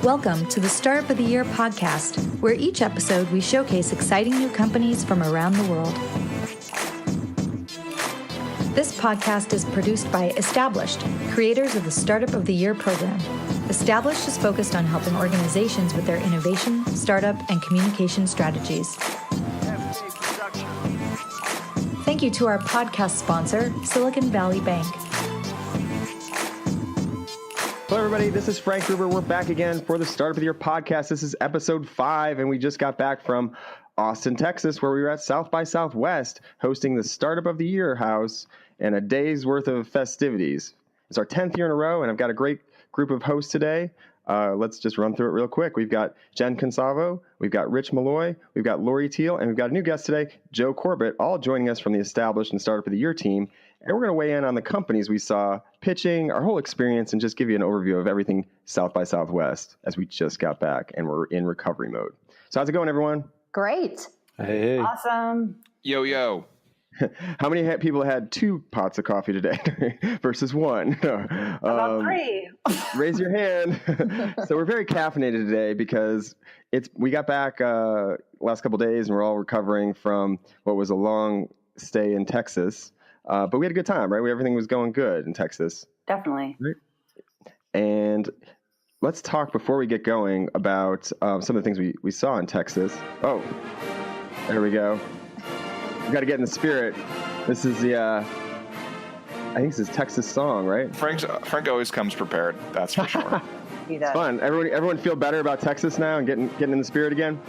Welcome to the Startup of the Year podcast, where each episode we showcase exciting new companies from around the world. This podcast is produced by Established, creators of the Startup of the Year program. Established is focused on helping organizations with their innovation, startup, and communication strategies. Thank you to our podcast sponsor, Silicon Valley Bank. Hello, everybody. This is Frank Gruber. We're back again for the Startup of the Year podcast. This is episode 5, and we just got back from Austin, Texas, where we were at South by Southwest hosting the Startup of the Year house and a day's worth of festivities. It's our 10th year in a row, and I've got a great group of hosts today. Let's just run through it real quick. We've got Jen Consavo, we've got Rich Malloy, we've got Lori Teal, and we've got a new guest today, Joe Corbett, all joining us from the Established and Startup of the Year team. And we're going to weigh in on the companies we saw pitching, our whole experience, and just give you an overview of everything South by Southwest as we just got back and we're in recovery mode. So how's it going, everyone? Great. Hey. Awesome. Yo, yo. How many people had 2 pots of coffee today versus 1? About 3. Raise your hand. So we're very caffeinated today because we got back last couple of days and we're all recovering from what was a long stay in Texas. But we had a good time, right? Everything was going good in Texas. Definitely. Right? And let's talk before we get going about some of the things we saw in Texas. Oh, there we go. We got to get in the spirit. This is I think this is Texas song, right? Frank always comes prepared. That's for sure. He does. It's fun. Everyone feel better about Texas now and getting in the spirit again?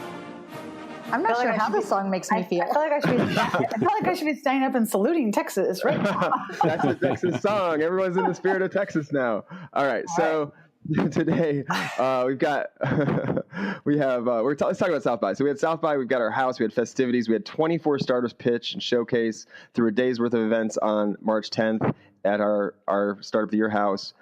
I'm not sure how this song makes me feel. I feel like I should be standing up and saluting Texas right now. That's a Texas song. Everyone's in the spirit of Texas now. All right. So today we've got let's talk about South by. So we had South by, we've got our house, we had festivities, we had 24 startups pitch and showcase through a day's worth of events on March 10th at our Startup of the Year house.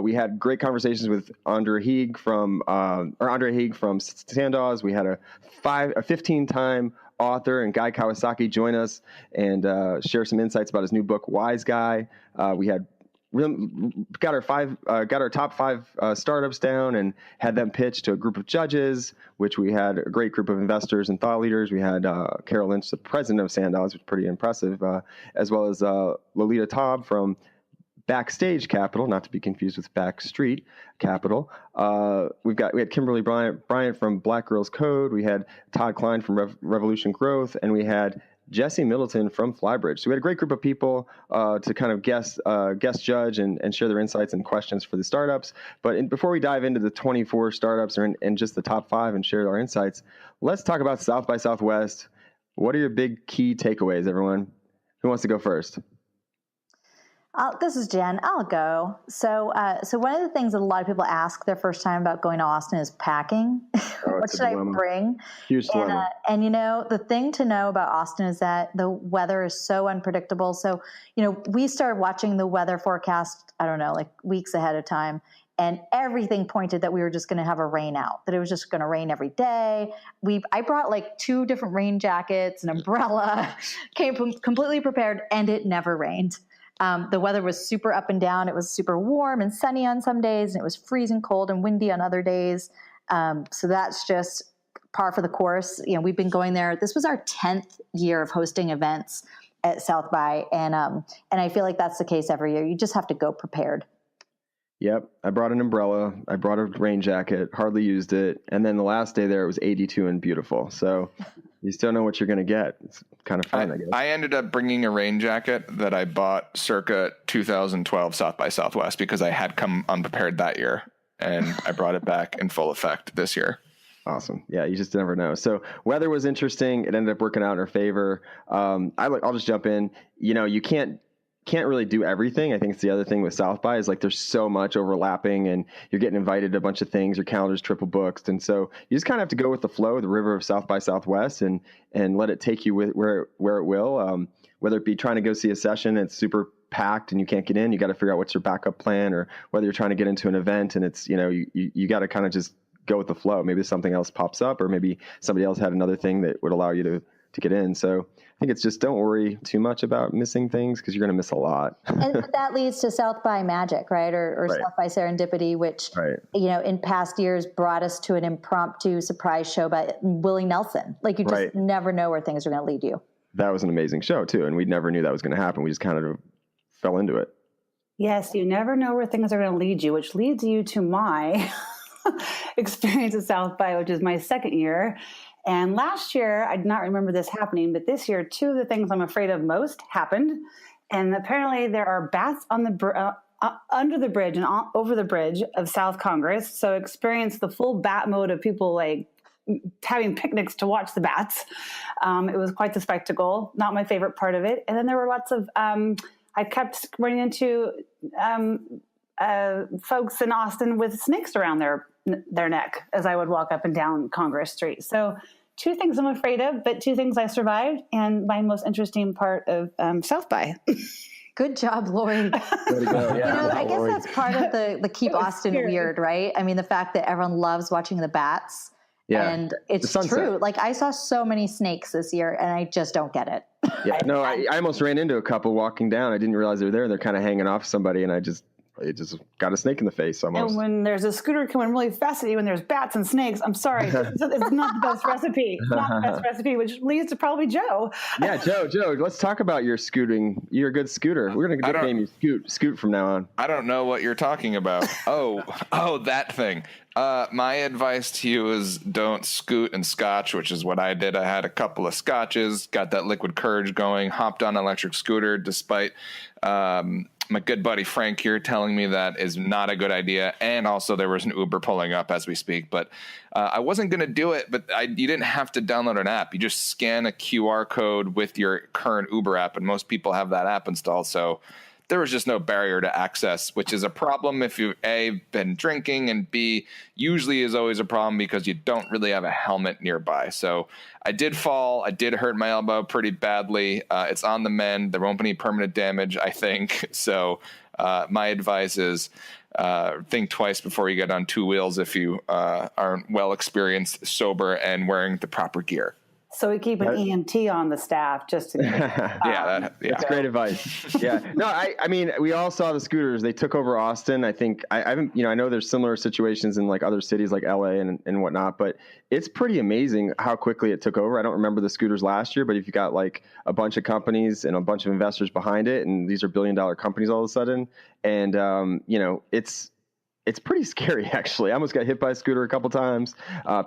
We had great conversations with Andre Heeg from Sandoz. We had a 15-time author and Guy Kawasaki join us and share some insights about his new book, Wise Guy. We had got our top 5 startups down and had them pitch to a group of judges, which we had a great group of investors and thought leaders. We had Carol Lynch, the president of Sandoz, which was pretty impressive, as well as Lolita Taub from Backstage Capital, not to be confused with Backstreet Capital. We had Kimberly Bryant from Black Girls Code. We had Todd Klein from Revolution Growth, and we had Jesse Middleton from Flybridge. So we had a great group of people to kind of guest judge and share their insights and questions for the startups. But before we dive into the 24 startups and just the top 5 and share our insights, let's talk about South by Southwest. What are your big key takeaways, everyone? Who wants to go first? This is Jen. I'll go. So one of the things that a lot of people ask their first time about going to Austin is packing. What should I bring? Huge dilemma. And the thing to know about Austin is that the weather is so unpredictable. So, we started watching the weather forecast, I don't know, like weeks ahead of time. And everything pointed that we were just going to have a rain out, that it was just going to rain every day. I brought like 2 different rain jackets, an umbrella, came completely prepared, and it never rained. The weather was super up and down. It was super warm and sunny on some days, and it was freezing cold and windy on other days. So that's just par for the course. We've been going there. This was our 10th year of hosting events at South by, and I feel like that's the case every year. You just have to go prepared. Yep. I brought an umbrella. I brought a rain jacket, hardly used it. And then the last day there, it was 82 and beautiful. So you still know what you're going to get. It's kind of fun, I guess. I ended up bringing a rain jacket that I bought circa 2012 South by Southwest because I had come unprepared that year. And I brought it back in full effect this year. Awesome. Yeah, you just never know. So weather was interesting. It ended up working out in our favor. I'll just jump in. You can't really do everything. I think it's the other thing with South by is like there's so much overlapping and you're getting invited to a bunch of things. Your calendar's triple booked. And so you just kind of have to go with the flow, the river of South by Southwest and let it take you where it will. Whether it be trying to go see a session, it's super packed and you can't get in, you got to figure out what's your backup plan, or whether you're trying to get into an event and it's, you got to kind of just go with the flow. Maybe something else pops up, or maybe somebody else had another thing that would allow you to to get in. So I think it's just don't worry too much about missing things because you're going to miss a lot. And that leads to South by Magic, right? Or Right. South by Serendipity, which, Right. in past years brought us to an impromptu surprise show by Willie Nelson. Like you just Right. never know where things are going to lead you. That was an amazing show too. And we never knew that was going to happen. We just kind of fell into it. Yes, you never know where things are going to lead you, which leads you to my experience at South by, which is my second year. And last year, I did not remember this happening, but this year, two of the things I'm afraid of most happened. And apparently there are bats on the under the bridge and over the bridge of South Congress. So experience the full bat mode of people like having picnics to watch the bats. It was quite the spectacle. Not my favorite part of it. And then there were lots of, I kept running into folks in Austin with snakes around their neck as I would walk up and down Congress Street. So two things I'm afraid of, but two things I survived, and my most interesting part of South by. Good job, Lori. Way to go. Yeah. I guess that's part of the keep Austin weird, right? I mean, the fact that everyone loves watching the bats. Yeah. And it's The sunset. true. Like I saw so many snakes this year and I just don't get it. Yeah. No, I almost ran into a couple walking down. I didn't realize they were there. And they're kind of hanging off somebody, and it just got a snake in the face almost. And when there's a scooter coming really fast at you and there's bats and snakes, I'm sorry, it's not the best recipe. It's not the best recipe, which leads to probably Joe. Yeah, Joe, let's talk about your scooting. You're a good scooter. We're going to nickname you Scoot from now on. I don't know what you're talking about. Oh, that thing. My advice to you is don't scoot and scotch, which is what I did. I had a couple of scotches, got that liquid courage going, hopped on an electric scooter, despite my good buddy Frank here telling me that is not a good idea. And also there was an Uber pulling up as we speak, but I wasn't going to do it, but you didn't have to download an app. You just scan a QR code with your current Uber app, and most people have that app installed. So there was just no barrier to access, which is a problem if you've A, been drinking, and B, usually is always a problem because you don't really have a helmet nearby. So I did fall. I did hurt my elbow pretty badly. It's on the mend. There won't be any permanent damage, I think. So my advice is think twice before you get on two wheels if you aren't well experienced, sober, and wearing the proper gear. So we keep an EMT on the staff just to That's great advice. Yeah. No, I mean, we all saw the scooters. They took over Austin. I think I know there's similar situations in like other cities like LA and whatnot, but it's pretty amazing how quickly it took over. I don't remember the scooters last year, but if you got like a bunch of companies and a bunch of investors behind it, and these are billion-dollar companies all of a sudden, and it's pretty scary, actually. I almost got hit by a scooter a couple times.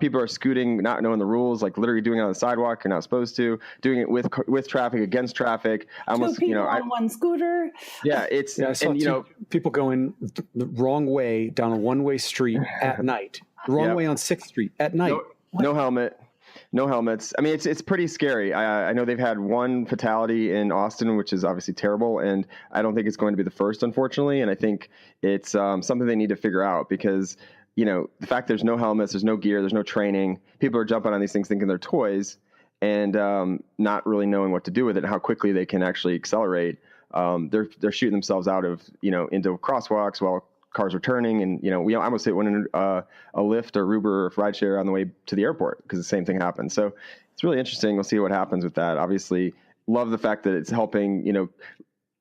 People are scooting, not knowing the rules, like literally doing it on the sidewalk. You're not supposed to. Doing it with traffic, against traffic. Two people on one scooter. Yeah, I saw people going the wrong way down a one-way street at night. The wrong way on 6th Street at night. No helmet. No helmets. I mean, it's pretty scary. I know they've had one fatality in Austin, which is obviously terrible, and I don't think it's going to be the first, unfortunately. And I think it's something they need to figure out because, the fact there's no helmets, there's no gear, there's no training. People are jumping on these things thinking they're toys and not really knowing what to do with it and how quickly they can actually accelerate. They're shooting themselves out of, into crosswalks while cars are turning, and we almost hit one in a Lyft or Uber or rideshare on the way to the airport because the same thing happened. So it's really interesting. We'll see what happens with that. Obviously, love the fact that it's helping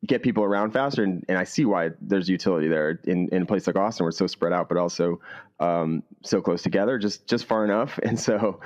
get people around faster, and I see why there's utility there in a place like Austin where it's so spread out, but also so close together, just far enough. And so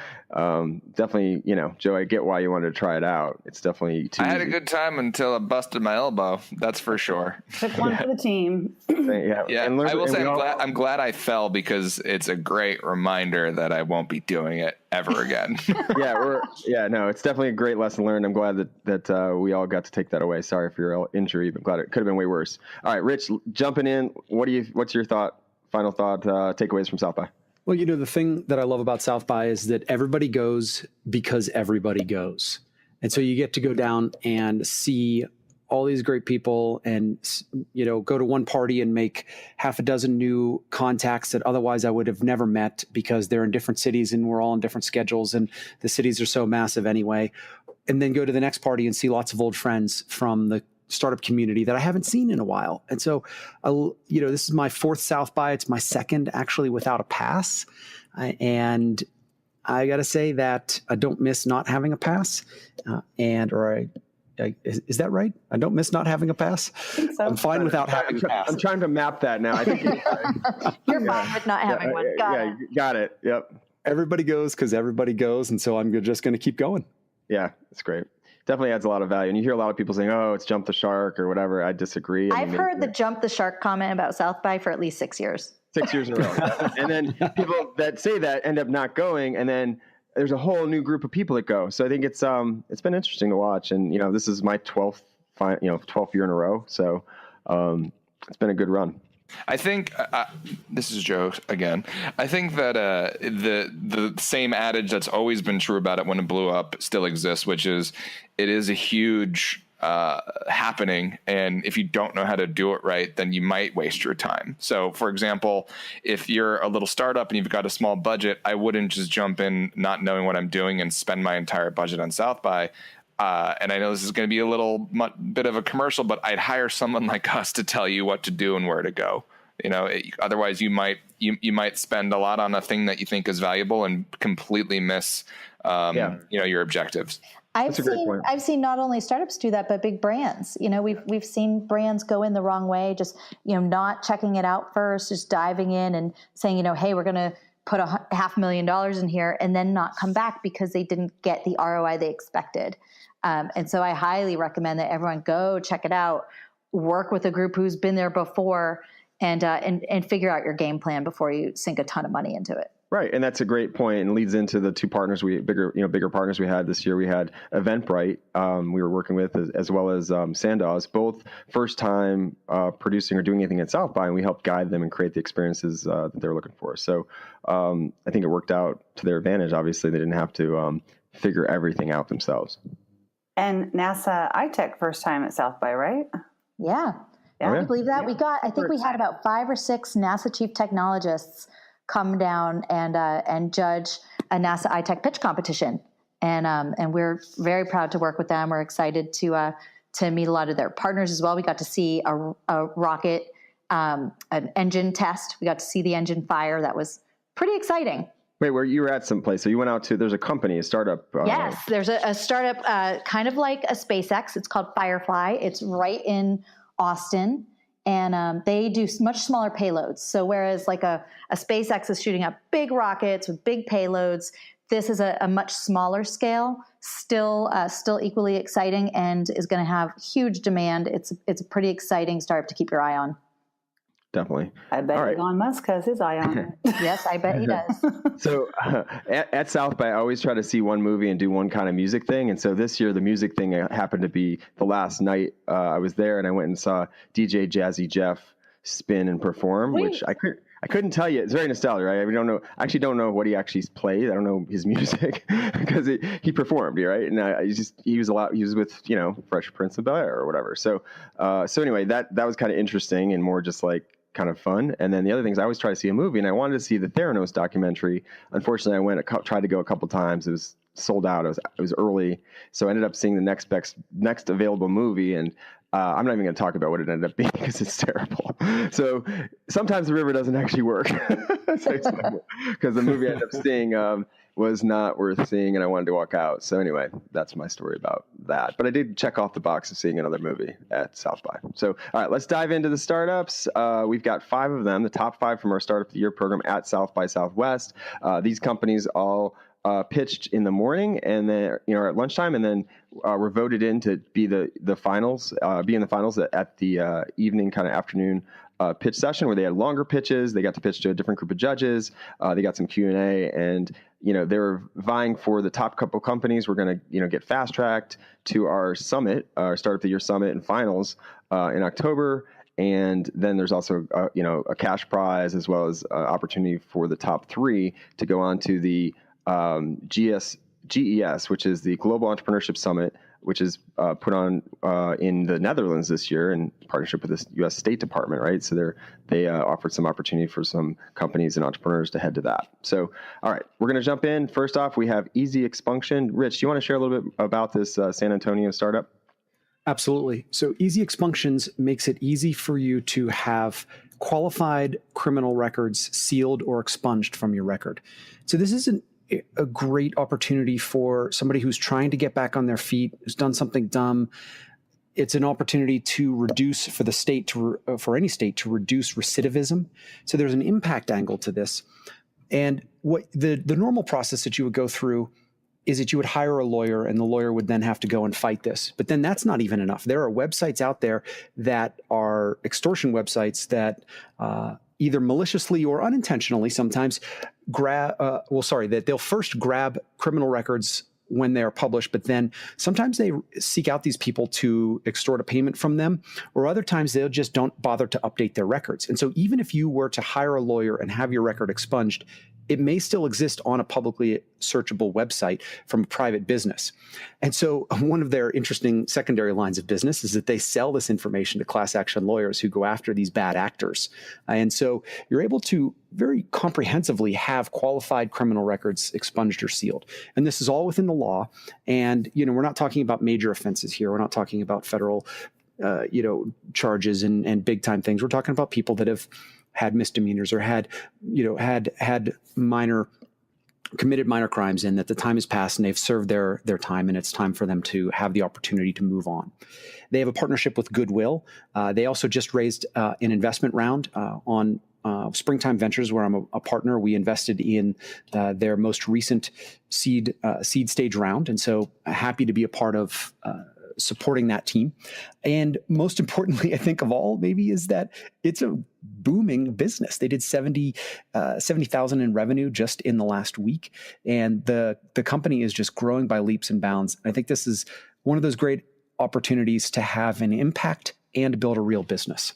definitely, Joe, I get why you wanted to try it out. It's definitely too I had easy. a good time until I busted my elbow. That's for sure. Took one for the team. Yeah. And I will say I'm glad I fell because it's a great reminder that I won't be doing it ever again. It's definitely a great lesson learned. I'm glad that we all got to take that away. Sorry for your injury, but glad it could have been way worse. All right, Rich, jumping in. What's your final thought, takeaways from South by? Well, the thing that I love about South by is that everybody goes because everybody goes. And so you get to go down and see all these great people and, go to one party and make half a dozen new contacts that otherwise I would have never met because they're in different cities and we're all on different schedules and the cities are so massive anyway. And then go to the next party and see lots of old friends from the startup community that I haven't seen in a while. And so, this is my 4th South by. It's my 2nd actually without a pass. And I got to say that I don't miss not having a pass, is that right? I don't miss not having a pass. I think so. I'm fine without having a pass. I'm trying to map that now. I think You're fine with not having one. Got it. Got it. Yep. Everybody goes because everybody goes, and so I'm just going to keep going. Yeah, it's great. Definitely adds a lot of value. And you hear a lot of people saying, "Oh, it's jump the shark" or whatever. I disagree. I've heard the jump the shark comment about South by for at least 6 years. 6 years in a row. And then people that say that end up not going, and then there's a whole new group of people that go. So I think it's been interesting to watch. And this is my 12th year in a row. So it's been a good run. I think this is Joe again. I think that the same adage that's always been true about it when it blew up still exists, which is it is a huge happening, and if you don't know how to do it right, then you might waste your time. So, for example, if you're a little startup and you've got a small budget, I wouldn't just jump in not knowing what I'm doing and spend my entire budget on South by. And I know this is going to be a little bit of a commercial, but I'd hire someone like us to tell you what to do and where to go. Otherwise you might spend a lot on a thing that you think is valuable and completely miss, your objectives. I've seen not only startups do that, but big brands. We've seen brands go in the wrong way, just not checking it out first, just diving in and saying, hey, we're going to put $500,000 in here, and then not come back because they didn't get the ROI they expected. And so I highly recommend that everyone go check it out, work with a group who's been there before, and figure out your game plan before you sink a ton of money into it. Right, and that's a great point, and leads into the two partners bigger partners we had this year. We had Eventbrite, we were working with, as well as Sandoz, both first time producing or doing anything at South by, and we helped guide them and create the experiences that they're looking for. So I think it worked out to their advantage. Obviously, they didn't have to figure everything out themselves. And NASA iTech first time at South by, right? Yeah. Can you believe that? Yeah. I think we had about 5 or 6 NASA chief technologists come down and judge a NASA iTech pitch competition. And we're very proud to work with them. We're excited to meet a lot of their partners as well. We got to see a rocket, an engine test. We got to see the engine fire. That was pretty exciting. Wait, where you were at someplace? So you went out to, there's a company, a startup. Yes, there's a startup kind of like a SpaceX. It's called Firefly. It's right in Austin. And they do much smaller payloads. So whereas like a SpaceX is shooting up big rockets with big payloads, this is a much smaller scale, still equally exciting, and is going to have huge demand. It's a pretty exciting startup to keep your eye on. Definitely. I bet Elon Musk has his eye on it. Yes, I bet he does. So at South by, I always try to see one movie and do one kind of music thing. And so this year, the music thing happened to be the last night I was there, and I went and saw DJ Jazzy Jeff spin and perform, which I couldn't tell you. It's very nostalgic, right? I actually don't know what he actually played. I don't know his music because he performed, right? And he was with, Fresh Prince of Bel-Air or whatever. So anyway, that was kind of interesting and more just like kind of fun. And then the other things, I always try to see a movie, and I wanted to see the Theranos documentary. Unfortunately, I tried to go a couple times. It was sold out. It was early. So I ended up seeing the next available movie, and I'm not even going to talk about what it ended up being because it's terrible. So sometimes the river doesn't actually work because the movie I ended up seeing was not worth seeing, and I wanted to walk out. So anyway, that's my story about that. But I did check off the box of seeing another movie at South by. So all right, let's dive into the startups. We've got 5 of them, the top 5 from our Startup of the Year program at South by Southwest. These companies all pitched in the morning and then at lunchtime, and then were voted in to be in the finals at the evening kind of afternoon pitch session, where they had longer pitches. They got to pitch to a different group of judges. They got some Q&A, and they were vying for the top couple companies. We're going to get fast tracked to our summit, our Startup of the Year summit and finals in October. And then there's also a cash prize, as well as opportunity for the top 3 to go on to the GES, which is the Global Entrepreneurship Summit, which is put on in the Netherlands this year in partnership with the U.S. State Department, right? So they offered some opportunity for some companies and entrepreneurs to head to that. So, all right, we're going to jump in. First off, we have Easy Expunction. Rich, do you want to share a little bit about this San Antonio startup? Absolutely. So Easy Expunctions makes it easy for you to have qualified criminal records sealed or expunged from your record. So this isn't a great opportunity for somebody who's trying to get back on their feet, who's done something dumb. It's an opportunity to reduce for the state for any state to reduce recidivism. So there's an impact angle to this. And what the normal process that you would go through is that you would hire a lawyer, and the lawyer would then have to go and fight this. But then that's not even enough. There are websites out there that are extortion websites that either maliciously or unintentionally sometimes that they'll first grab criminal records when they are published, but then sometimes they seek out these people to extort a payment from them, or other times they'll just don't bother to update their records. And so even if you were to hire a lawyer and have your record expunged, it may still exist on a publicly searchable website from a private business. And so one of their interesting secondary lines of business is that they sell this information to class action lawyers who go after these bad actors. And so you're able to very comprehensively have qualified criminal records expunged or sealed. And this is all within the law. And, we're not talking about major offenses here. We're not talking about federal, charges and big time things. We're talking about people that have had misdemeanors or had committed minor crimes, and that the time has passed and they've served their time, and it's time for them to have the opportunity to move on. They have a partnership with Goodwill. They also just raised an investment round on Springtime Ventures, where I'm a partner. We invested in their most recent seed stage round, and so happy to be a part of supporting that team. And most importantly, I think of all, maybe, is that it's a booming business. They did 70,000 in revenue just in the last week. And the company is just growing by leaps and bounds. I think this is one of those great opportunities to have an impact and build a real business.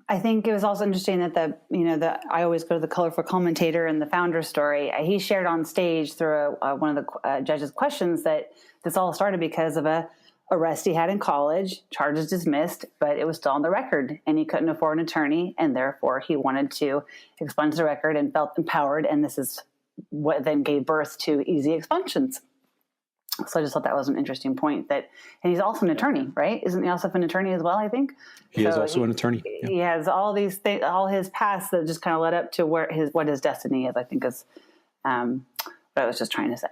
I think it was also interesting that I always go to the colorful commentator and the founder story. He shared on stage through one of the judges' questions that this all started because of a arrest he had in college, charges dismissed, but it was still on the record, and he couldn't afford an attorney, and therefore he wanted to expunge the record and felt empowered, and this is what then gave birth to easy expunctions. So I just thought that was an interesting point. And he's also an attorney, right? Isn't he also an attorney as well, I think? He is also an attorney. Yeah. He has all these things, all his past that just kind of led up to what his destiny is, I think, is what I was just trying to say.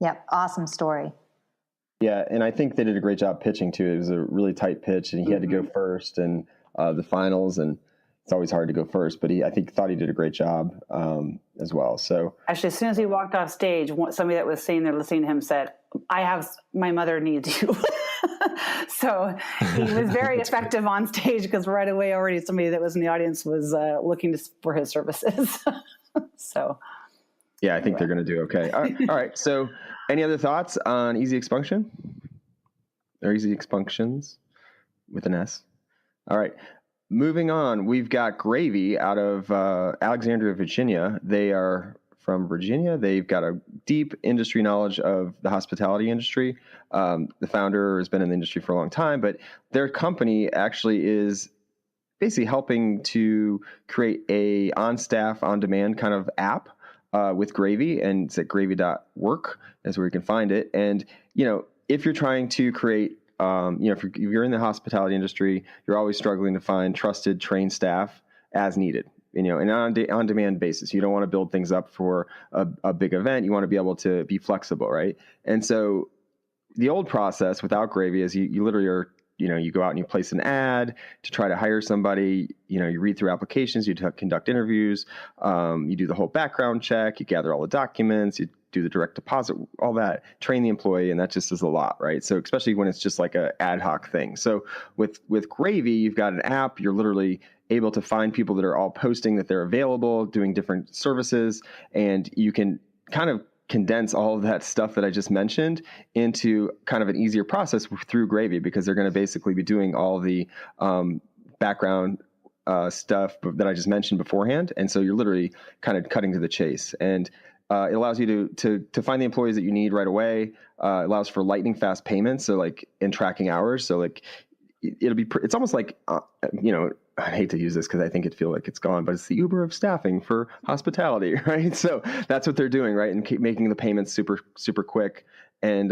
Yep. Awesome story. Yeah. And I think they did a great job pitching too. It was a really tight pitch, and he had to go first in the finals, and it's always hard to go first, but I thought he did a great job as well. So actually, as soon as he walked off stage, somebody that was sitting there listening to him said, my mother needs you. So he was very effective on stage, because right away already somebody that was in the audience was looking for his services. So yeah, I think they're going to do okay. All right. So any other thoughts on easy expunction or easy expunctions with an S? All right. Moving on, we've got Gravy out of Alexandria, Virginia. They are from Virginia. They've got a deep industry knowledge of the hospitality industry. The founder has been in the industry for a long time, but their company actually is basically helping to create a on-staff, on-demand kind of app with Gravy, and it's at gravy.work is where you can find it. And, if you're trying to create if you're in the hospitality industry, you're always struggling to find trusted, trained staff as needed, and on demand basis. You don't want to build things up for a big event. You want to be able to be flexible, right? And so the old process without Gravy is you literally are, you go out and you place an ad to try to hire somebody. You read through applications, you conduct interviews, you do the whole background check, you gather all the documents, you do the direct deposit, all that, train the employee, and that just is a lot, right? So especially when it's just like a ad hoc thing. So with Gravy, you've got an app. You're literally able to find people that are all posting that they're available, doing different services, and you can kind of condense all of that stuff that I just mentioned into kind of an easier process through Gravy, because they're going to basically be doing all the background stuff that I just mentioned beforehand. And so you're literally kind of cutting to the chase, and it allows you to find the employees that you need right away. It allows for lightning fast payments. So in tracking hours. So it's almost like, I hate to use this because I think it feels like it's gone, but it's the Uber of staffing for hospitality, right? So that's what they're doing, right? And keep making the payments super, super quick. And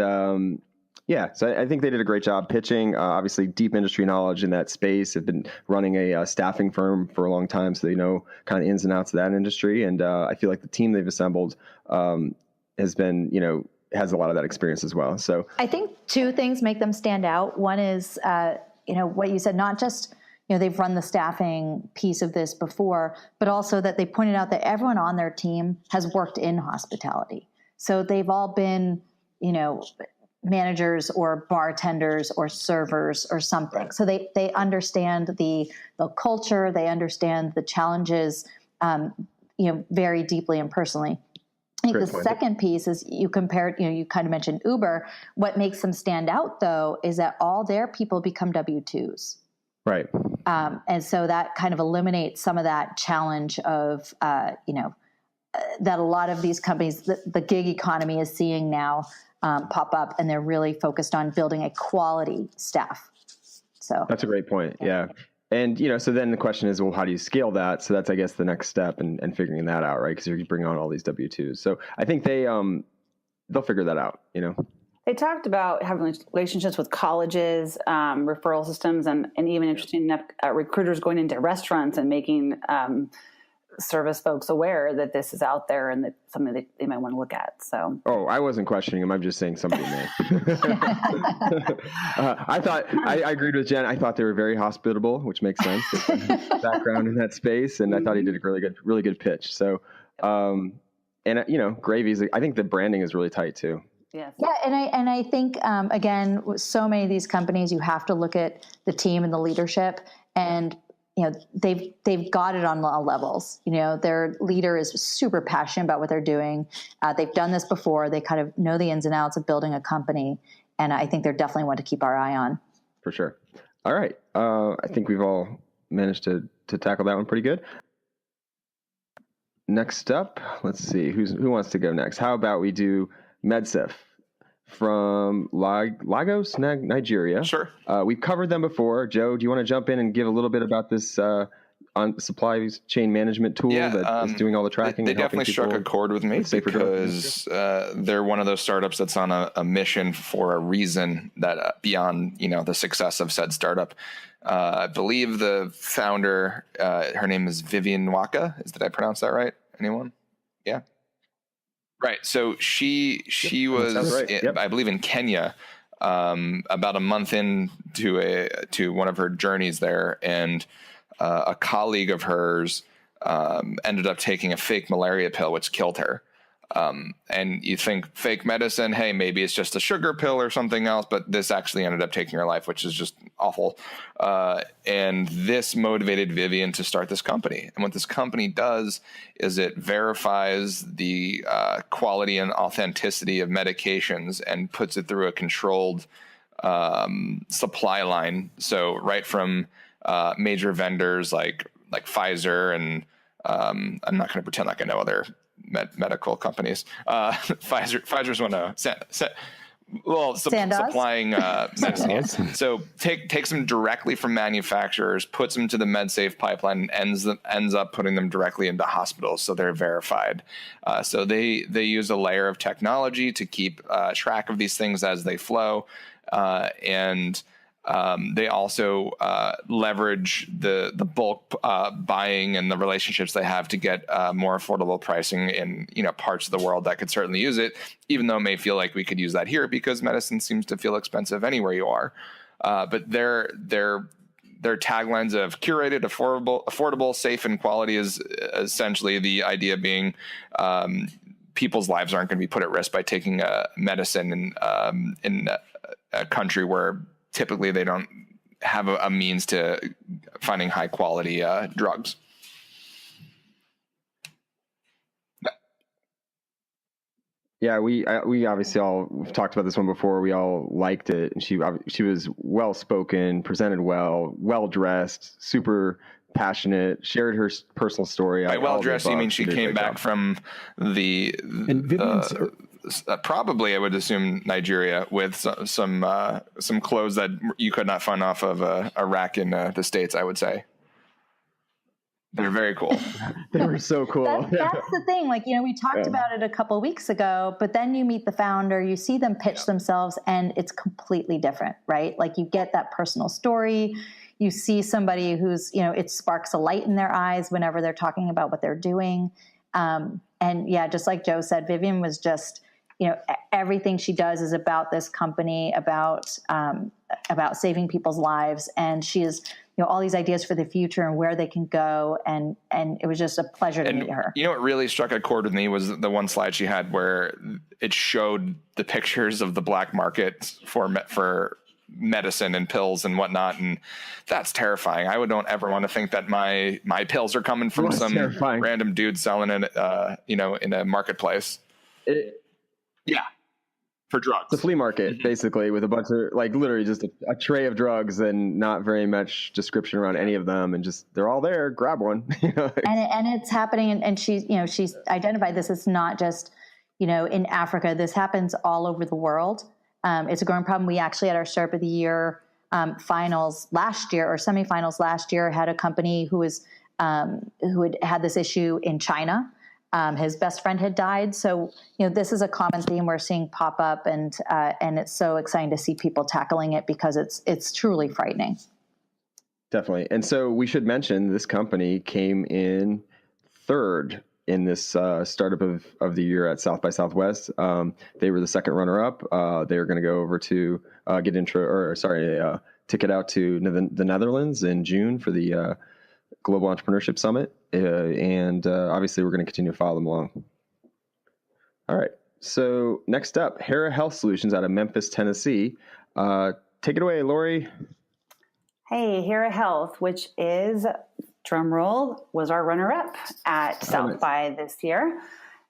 Yeah, so I think they did a great job pitching. Obviously, deep industry knowledge in that space. Have been running a staffing firm for a long time, so they know kind of ins and outs of that industry. And I feel like the team they've assembled has been, has a lot of that experience as well. So I think two things make them stand out. One is, what you said, not just, they've run the staffing piece of this before, but also that they pointed out that everyone on their team has worked in hospitality. So they've all been, managers or bartenders or servers or something. Right. So they understand the culture, they understand the challenges, very deeply and personally. I think the second piece is you compared, you kind of mentioned Uber. What makes them stand out, though, is that all their people become W-2s. Right. And so that kind of eliminates some of that challenge of, that a lot of these companies, the gig economy is seeing now pop up, and they're really focused on building a quality staff. So that's a great point. Yeah. And, so then the question is, well, how do you scale that? So that's, I guess, the next step and figuring that out, right? Because you bring on all these W-2s. So I think they'll figure that out, They talked about having relationships with colleges, referral systems, and even interesting enough, recruiters going into restaurants and making service folks aware that this is out there and that something that they might want to look at. So, I wasn't questioning him. I'm just saying somebody may. I agreed with Jen. I thought they were very hospitable, which makes sense. Background in that space, and I thought he did a really good pitch. So, Gravy's. I think the branding is really tight too. Yes. Yeah, and I think again, with so many of these companies, you have to look at the team and the leadership, and they've got it on all levels. Their leader is super passionate about what they're doing. They've done this before. They kind of know the ins and outs of building a company, and I think they're definitely one to keep our eye on. For sure. All right, I think we've all managed to tackle that one pretty good. Next up, let's see who wants to go next. How about we do Sxsw from Lagos, Nigeria. Sure. We've covered them before. Joe, do you want to jump in and give a little bit about this on supply chain management tool that is doing all the tracking? They definitely struck a chord with me because they're one of those startups that's on a mission for a reason that beyond the success of said startup. I believe the founder, her name is Vivian Waka. Did I pronounce that right? Anyone? Yeah. Right. So she was, right. I believe, in Kenya, about a month into one of her journeys there, and a colleague of hers ended up taking a fake malaria pill, which killed her. And you think fake medicine, hey, maybe it's just a sugar pill or something else, but this actually ended up taking her life, which is just awful. And this motivated Vivian to start this company. And what this company does is it verifies the quality and authenticity of medications and puts it through a controlled supply line. So right from major vendors like Pfizer and I'm not going to pretend like I know other medical companies. Pfizer's one of supplying medicine. So takes them directly from manufacturers, puts them to the MedSafe pipeline, and ends up putting them directly into hospitals, so they're verified. So they use a layer of technology to keep track of these things as they flow, and they also leverage the bulk buying and the relationships they have to get more affordable pricing in parts of the world that could certainly use it, even though it may feel like we could use that here because medicine seems to feel expensive anywhere you are. But their taglines of curated, affordable, safe, and quality is essentially the idea being people's lives aren't going to be put at risk by taking a medicine in a country where typically they don't have a means to finding high quality drugs. Yeah, we obviously we've talked about this one before. We all liked it, and she was well spoken, presented well dressed, super passionate, shared her personal story. By well dressed, you mean she came back from the probably, I would assume, Nigeria with some clothes that you could not find off of a rack in the States, I would say. They're very cool. They were so cool. That's the thing. Like, we talked about it a couple of weeks ago, but then you meet the founder, you see them pitch themselves, and it's completely different, right? Like, you get that personal story. You see somebody who's, it sparks a light in their eyes whenever they're talking about what they're doing. And yeah, just like Joe said, Vivian was just, everything she does is about this company, about saving people's lives. And she is, all these ideas for the future and where they can go. And it was just a pleasure to meet her. What really struck a chord with me was the one slide she had where it showed the pictures of the black market for medicine and pills and whatnot. And that's terrifying. I don't ever want to think that my pills are coming from some random dude selling it, in a marketplace. For drugs. The flea market, basically, with a bunch of, like, literally just a tray of drugs and not very much description around any of them, and just, they're all there, grab one. And it's happening, and she's identified this. It's not just, in Africa. This happens all over the world. It's a growing problem. We actually had our Startup of the Year finals last year, or semifinals last year, had a company who had this issue in China. His best friend had died. So, this is a common theme we're seeing pop up, and it's so exciting to see people tackling it because it's truly frightening. Definitely. And so we should mention this company came in third in this Startup of the Year at South by Southwest. They were the second runner-up. They're going to go over to ticket out to the Netherlands in June for the Global Entrepreneurship Summit. And obviously we're going to continue to follow them along. All right. So next up, Hera Health Solutions out of Memphis, Tennessee. Take it away, Lori. Hey, Hera Health, which is, drumroll, was our runner-up at South by this year.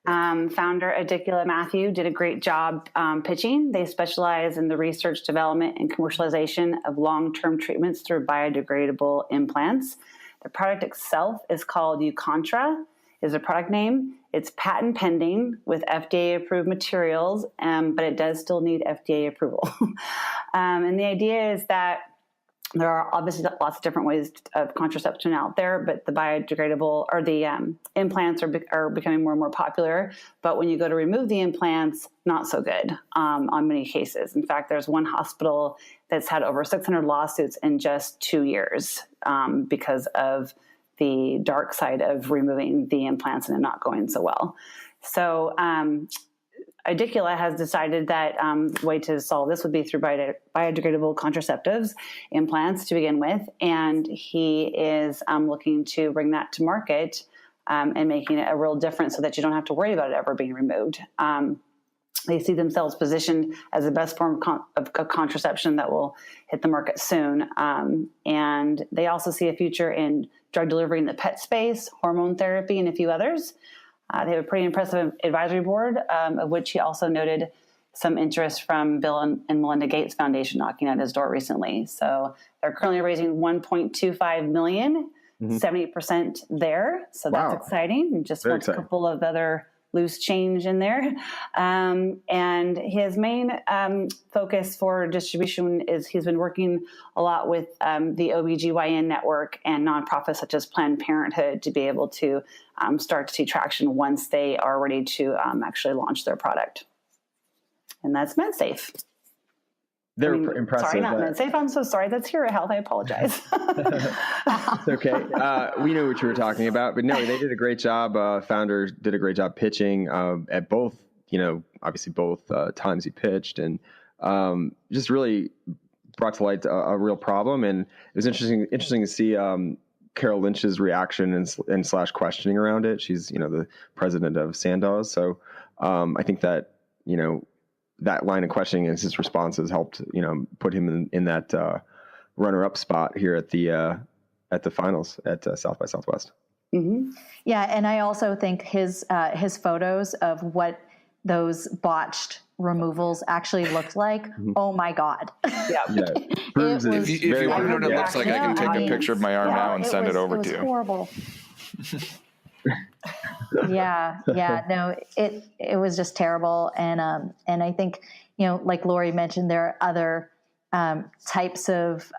Founder Adicula Matthew did a great job pitching. They specialize in the research, development, and commercialization of long-term treatments through biodegradable implants. The product itself is called Ucontra, is a product name. It's patent pending with FDA-approved materials, but it does still need FDA approval. And the idea is that there are obviously lots of different ways of contraception out there, but the biodegradable or the implants are becoming more and more popular. But when you go to remove the implants, not so good on many cases. In fact, there's one hospital that's had over 600 lawsuits in just 2 years because of the dark side of removing the implants and it not going so well. So Adicula has decided that the way to solve this would be through biodegradable contraceptives, implants to begin with. And he is looking to bring that to market and making it a real difference so that you don't have to worry about it ever being removed. They see themselves positioned as the best form of contraception that will hit the market soon. And they also see a future in drug delivery in the pet space, hormone therapy, and a few others. They have a pretty impressive advisory board, of which he also noted some interest from Bill and Melinda Gates Foundation knocking at his door recently. So they're currently raising $1.25 million, 70% there. So that's exciting. And just a couple of other loose change in there. And his main focus for distribution is he's been working a lot with the OBGYN network and nonprofits such as Planned Parenthood to be able to start to see traction once they are ready to actually launch their product. And that's MedSafe. They're impressive. Sorry, not MedSafe. I'm so sorry. That's Hera Health. I apologize. It's okay. We knew what you were talking about, but no, they did a great job. Founder did a great job pitching at both, obviously both times he pitched, and just really brought to light a real problem. And it was interesting to see Carol Lynch's reaction and slash questioning around it. She's, the president of Sandoz. So I think that, that line of questioning and his responses helped, put him in that runner-up spot here at the finals at South by Southwest. Mm-hmm. Yeah, and I also think his photos of what those botched removals actually looked like. Oh my God! Yeah. If you want to know what it looks like, I can take a picture of my arm now and send it over to you. It was horrible. No, it was just terrible. And I think, like Lori mentioned, there are other types of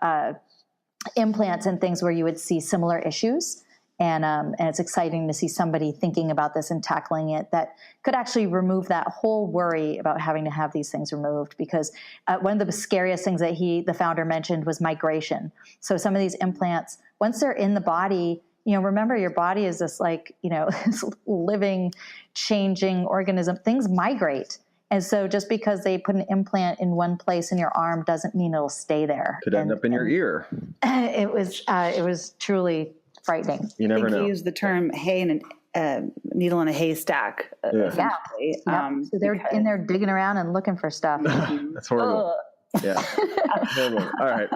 implants and things where you would see similar issues. And it's exciting to see somebody thinking about this and tackling it that could actually remove that whole worry about having to have these things removed. Because one of the scariest things that the founder mentioned was migration. So some of these implants, once they're in the body, remember your body is this this living, changing organism. Things migrate. And so just because they put an implant in one place in your arm doesn't mean it'll stay there. Could end up in your ear. It was truly frightening. You never know. You use the term needle in a haystack. Yeah. So they're in there digging around and looking for stuff. That's horrible. Yeah. Horrible. All right.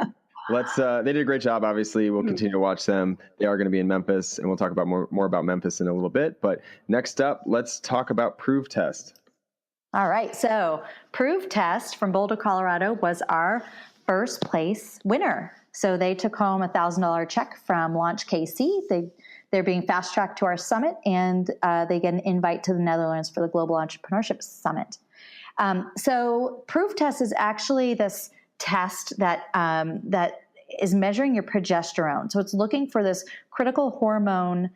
They did a great job. Obviously, we'll continue to watch them. They are going to be in Memphis, and we'll talk about more about Memphis in a little bit. But next up, let's talk about Prove Test. All right. So Prove Test from Boulder, Colorado was our first place winner. So they took home $1,000 check from Launch KC. They're being fast tracked to our summit, and they get an invite to the Netherlands for the Global Entrepreneurship Summit. So Prove Test is actually this test that is measuring your progesterone. So it's looking for this critical hormone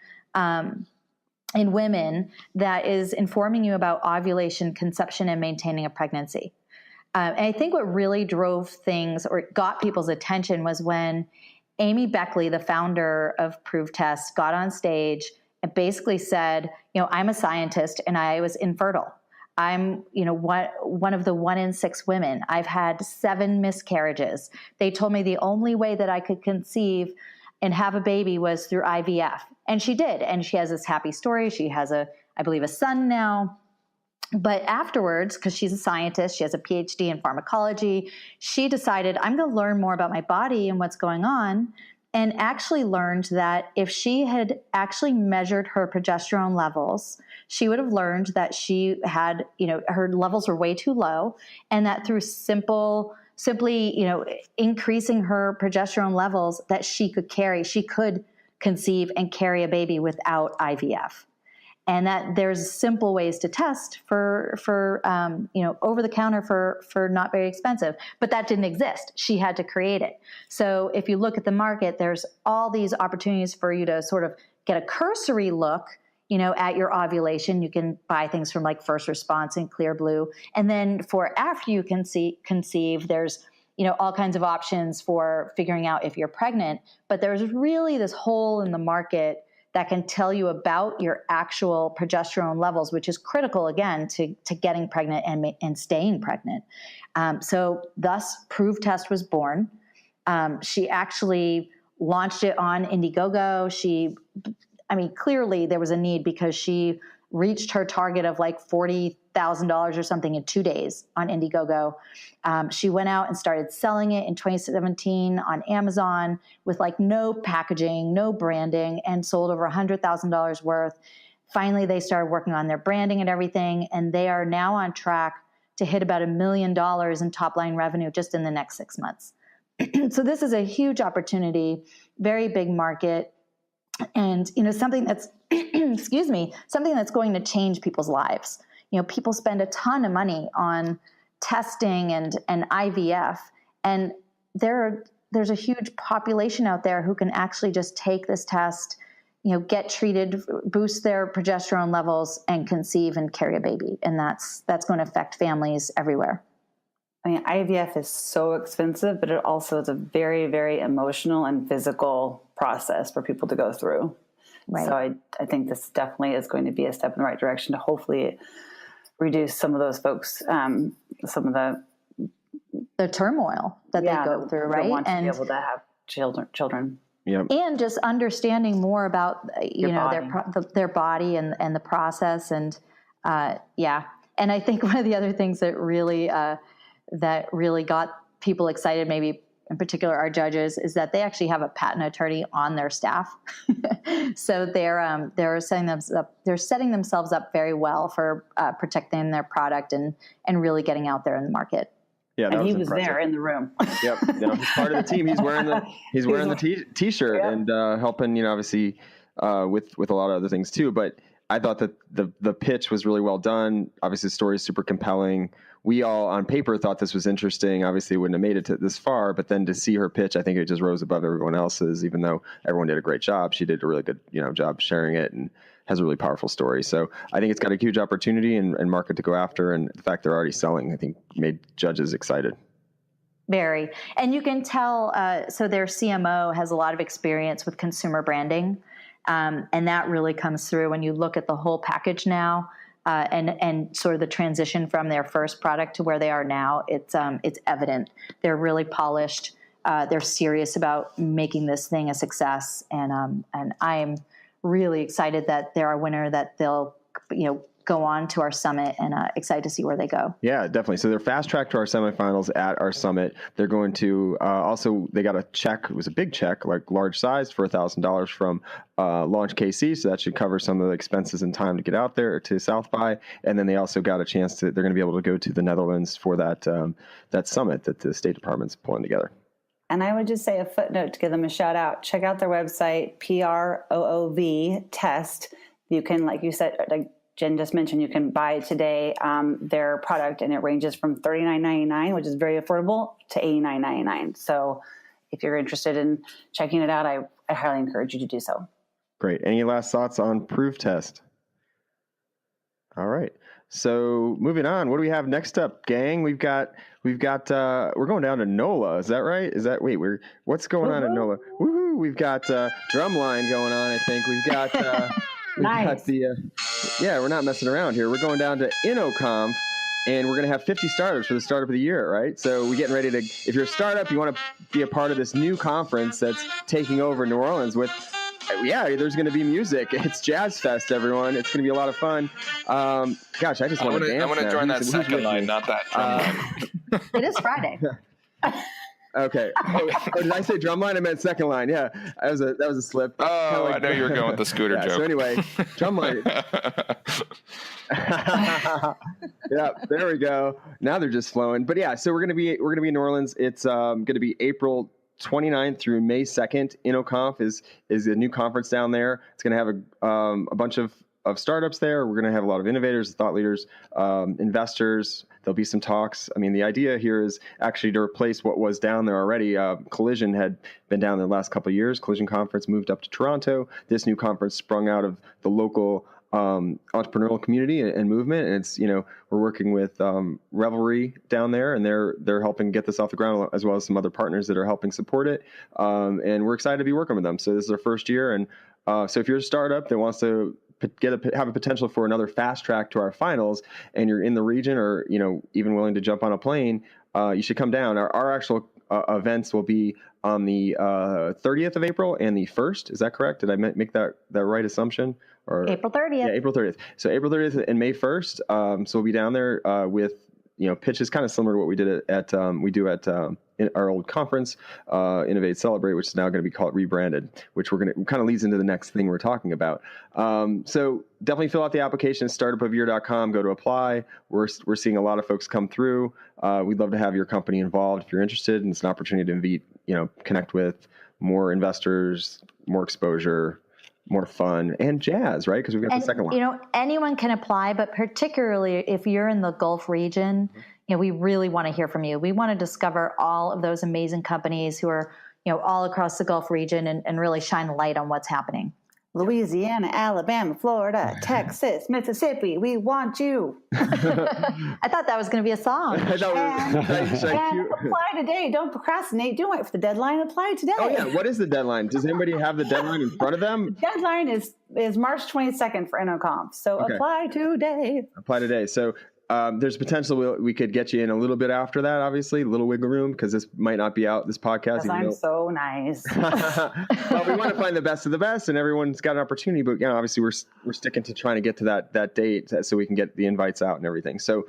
in women that is informing you about ovulation, conception, and maintaining a pregnancy. And I think what really drove things or got people's attention was when Amy Beckley, the founder of Prove Test, got on stage and basically said, I'm a scientist and I was infertile. I'm, one of the 1 in 6 women. I've had 7 miscarriages. They told me the only way that I could conceive and have a baby was through IVF. And she did. And she has this happy story. She has I believe, a son now. But afterwards, because she's a scientist, she has a PhD in pharmacology, she decided, I'm going to learn more about my body and what's going on, and actually learned that if she had actually measured her progesterone levels, she would have learned that she had, her levels were way too low, and that through simply, increasing her progesterone levels, that she could conceive and carry a baby without IVF. And that there's simple ways to test for over the counter for not very expensive, but that didn't exist. She had to create it. So if you look at the market, there's all these opportunities for you to sort of get a cursory look, at your ovulation. You can buy things from like First Response and Clear Blue, and then for after you conceive, there's all kinds of options for figuring out if you're pregnant. But there's really this hole in the market that can tell you about your actual progesterone levels, which is critical, again, to getting pregnant and staying pregnant. So thus, Prove Test was born. She actually launched it on Indiegogo. Clearly there was a need because she reached her target of like $40,000 or something in 2 days on Indiegogo. She went out and started selling it in 2017 on Amazon with like no packaging, no branding, and sold over $100,000 worth. Finally, they started working on their branding and everything, and they are now on track to hit about $1 million in top line revenue just in the next 6 months. So this is a huge opportunity, very big market. And, something that's, something that's going to change people's lives. People spend a ton of money on testing and IVF, and there's a huge population out there who can actually just take this test, get treated, boost their progesterone levels, and conceive and carry a baby. And that's going to affect families everywhere. IVF is so expensive, but it also is a very, very emotional and physical process for people to go through. Right. So I think this definitely is going to be a step in the right direction to hopefully reduce some of those folks, some of the turmoil that they go through, right? Want to be able to have children. Yep. And just understanding more about their body and the process, and And I think one of the other things that really got people excited, maybe in particular our judges, is that they actually have a patent attorney on their staff. So they're setting themselves up very well for protecting their product and really getting out there in the market. Yeah, and he was there in the room. Yep, he's part of the team. He's wearing the t-shirt and helping, obviously with a lot of other things too. But I thought that the pitch was really well done. Obviously, the story is super compelling. we all on paper thought this was interesting. Obviously, wouldn't have made it to this far, but then to see her pitch, I think it just rose above everyone else's. Even though everyone did a great job, she did a really good job sharing it and has a really powerful story. So I think it's got a huge opportunity and market to go after, and the fact they're already selling, I think, made judges excited. Very. And you can tell, so their CMO has a lot of experience with consumer branding. And that really comes through when you look at the whole package now, and sort of the transition from their first product to where they are now. It's evident. They're really polished. They're serious about making this thing a success. And I'm really excited that they're a winner, that they'll, go on to our summit, and excited to see where they go. Yeah, definitely. So they're fast tracked to our semifinals at our summit. They're going to also, they got a check. It was a big check, like large size, for $1,000 from Launch KC. So that should cover some of the expenses and time to get out there to South by. And then they also got a chance to, they're going to be able to go to the Netherlands for that summit that the State Department's pulling together. And I would just say a footnote to give them a shout out. Check out their website, PROOV Test. You can, like you said, like Jen just mentioned, you can buy today their product, and it ranges from $39.99, which is very affordable, to $89.99. So if you're interested in checking it out, I highly encourage you to do so. Great. Any last thoughts on Proof Test? All right. So moving on, what do we have next up, gang? We're going down to NOLA. Is that right? What's going on at NOLA? Woohoo! We've got Drumline going on. I think we've got. Nice. We're not messing around here. We're going down to InnoConf, and we're going to have 50 startups for the startup of the year, right? So we're getting ready to, if you're a startup, you want to be a part of this new conference that's taking over New Orleans with, there's going to be music. It's Jazz Fest, everyone. It's going to be a lot of fun. I just want to dance. I want to join that second line, not that drum line. It is Friday. Okay. Did I say drum line? I meant second line. Yeah, that was a slip. Oh, I know you were going with the scooter joke. So anyway, drum line. Yeah, there we go. Now they're just flowing. But yeah, so we're gonna be in New Orleans. It's gonna be April 29th through May 2nd. InnoConf is a new conference down there. It's gonna have a bunch of startups there. We're gonna have a lot of innovators, thought leaders, investors. There'll be some talks. I mean, the idea here is actually to replace what was down there already. Collision had been down there the last couple of years. Collision Conference moved up to Toronto. This new conference sprung out of the local entrepreneurial community and movement. And it's, we're working with Revelry down there, and they're helping get this off the ground, as well as some other partners that are helping support it. And we're excited to be working with them. So this is our first year. And so if you're a startup that wants to have a potential for another fast track to our finals, and you're in the region, or even willing to jump on a plane, you should come down. Our actual events will be on the 30th of April and the 1st. Is that correct? Did I make that right assumption? Or April 30th. Yeah, April 30th. So April 30th and May 1st. So we'll be down there with pitches kind of similar to what we did at in our old conference, Innovate Celebrate, which is now going to be called rebranded, which kind of leads into the next thing we're talking about. So definitely fill out the application, startupofyear.com, go to apply. We're seeing a lot of folks come through. We'd love to have your company involved if you're interested, and it's an opportunity to connect with more investors, more exposure, more fun, and jazz, right? Because we've got the second one. Anyone can apply, but particularly if you're in the Gulf region, we really want to hear from you. We want to discover all of those amazing companies who are, all across the Gulf region, and really shine the light on what's happening. Louisiana, Alabama, Florida, Texas, Mississippi, we want you. I thought that was going to be a song. Apply today. Don't procrastinate. Don't wait for the deadline. Apply today. Oh, yeah. What is the deadline? Does anybody have the deadline in front of them? The deadline is March 22nd for InnoConf. So Apply today. Apply today. So there's potential we could get you in a little bit after that, obviously, a little wiggle room, because this might not be out, this podcast. I'm so nice. Well, we want to find the best of the best, and everyone's got an opportunity, but obviously we're sticking to trying to get to that date so we can get the invites out and everything. So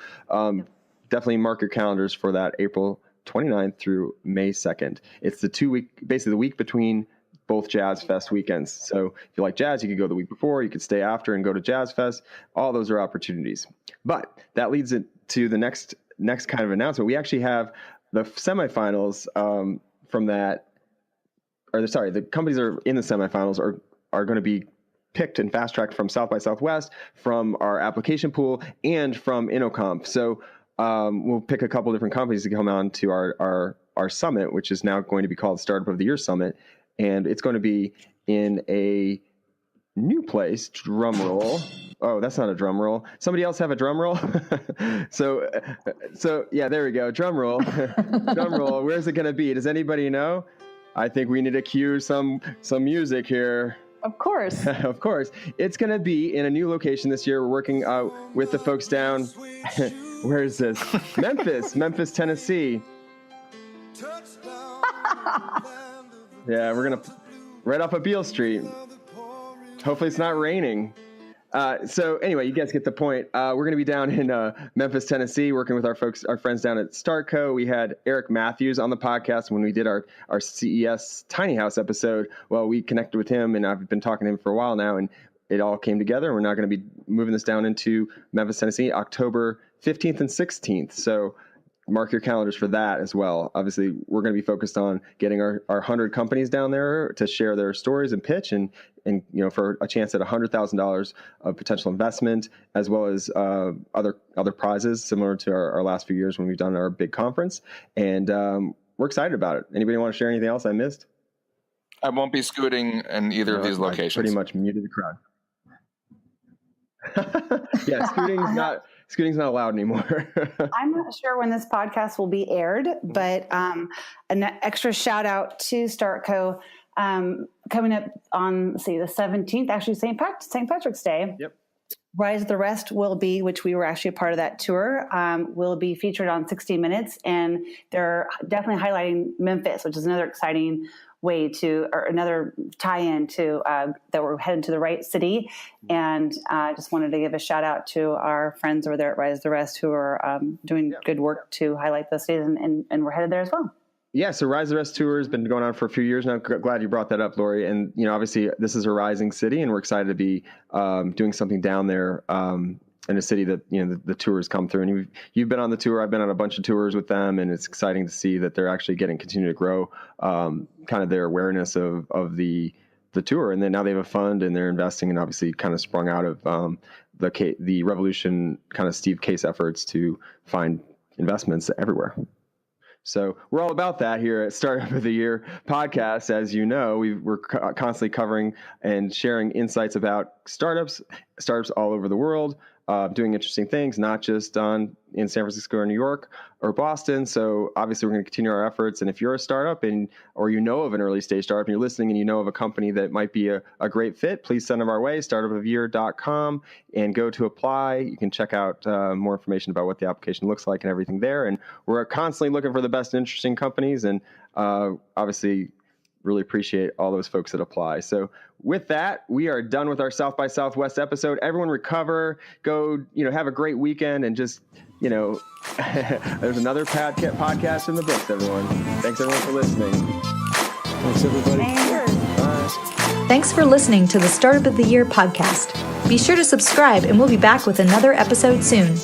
definitely mark your calendars for that April 29th through May 2nd. It's basically the week between both Jazz Fest weekends. So if you like jazz, you could go the week before, you could stay after and go to Jazz Fest. All those are opportunities. But that leads it to the next kind of announcement. We actually have the semifinals from that, the companies that are in the semifinals are going to be picked and fast tracked from South by Southwest, from our application pool, and from InnoConf. So we'll pick a couple different companies to come on to our summit, which is now going to be called Startup of the Year Summit. And it's going to be in a new place. Drum roll. Oh, that's not a drum roll. Somebody else have a drum roll? So yeah, there we go. Drum roll. Drum roll. Where's it going to be? Does anybody know? I think we need to cue some music here. Of course. Of course. It's going to be in a new location this year. We're working with the folks down. Where is this? Memphis, Tennessee. Yeah, we're going to right off of Beale Street. Hopefully it's not raining. So anyway, you guys get the point. We're going to be down in Memphis, Tennessee, working with our friends down at Startco. We had Eric Matthews on the podcast when we did our CES Tiny House episode. Well, we connected with him, and I've been talking to him for a while now, and it all came together. We're now going to be moving this down into Memphis, Tennessee, October 15th and 16th. So mark your calendars for that as well. Obviously, we're going to be focused on getting our 100 companies down there to share their stories and pitch, and for a chance at $100,000 of potential investment, as well as other prizes similar to our last few years when we've done our big conference. And we're excited about it. Anybody want to share anything else I missed? I won't be scooting in either of these locations. I pretty much muted the crowd. Yeah, scooting's not allowed anymore. I'm not sure when this podcast will be aired, but an extra shout out to Startco coming up on the 17th, actually St. Patrick's Day. Yep. Rise of the Rest will be, which we were actually a part of that tour, will be featured on 60 Minutes, and they're definitely highlighting Memphis, which is another exciting way or another tie-in to that we're headed to the right city. And I just wanted to give a shout out to our friends over there at Rise of the Rest who are doing good work to highlight those cities, and we're headed there as well. Yeah, so Rise of the Rest tour has been going on for a few years now. Glad you brought that up, Lori. And obviously this is a rising city, and we're excited to be doing something down there in a city that the tours come through. And you've been on the tour. I've been on a bunch of tours with them, and it's exciting to see that they're actually continue to grow kind of their awareness of the tour. And then now they have a fund, and they're investing, and obviously kind of sprung out of the Revolution kind of Steve Case efforts to find investments everywhere. So we're all about that here at Startup of the Year podcast. As you know, we're constantly covering and sharing insights about startups all over the world, doing interesting things, not just in San Francisco or New York or Boston. So obviously we're going to continue our efforts. And if you're a startup or of an early stage startup and you're listening and of a company that might be a great fit, please send them our way, startupofyear.com, and go to apply. You can check out more information about what the application looks like and everything there. And we're constantly looking for the best interesting companies, and obviously really appreciate all those folks that apply. So with that, we are done with our South by Southwest episode. Everyone recover, go, have a great weekend, and just, there's another podcast in the books, everyone. Thanks everyone for listening. Thanks everybody. Thanks for listening to the Startup of the Year podcast. Be sure to subscribe, and we'll be back with another episode soon.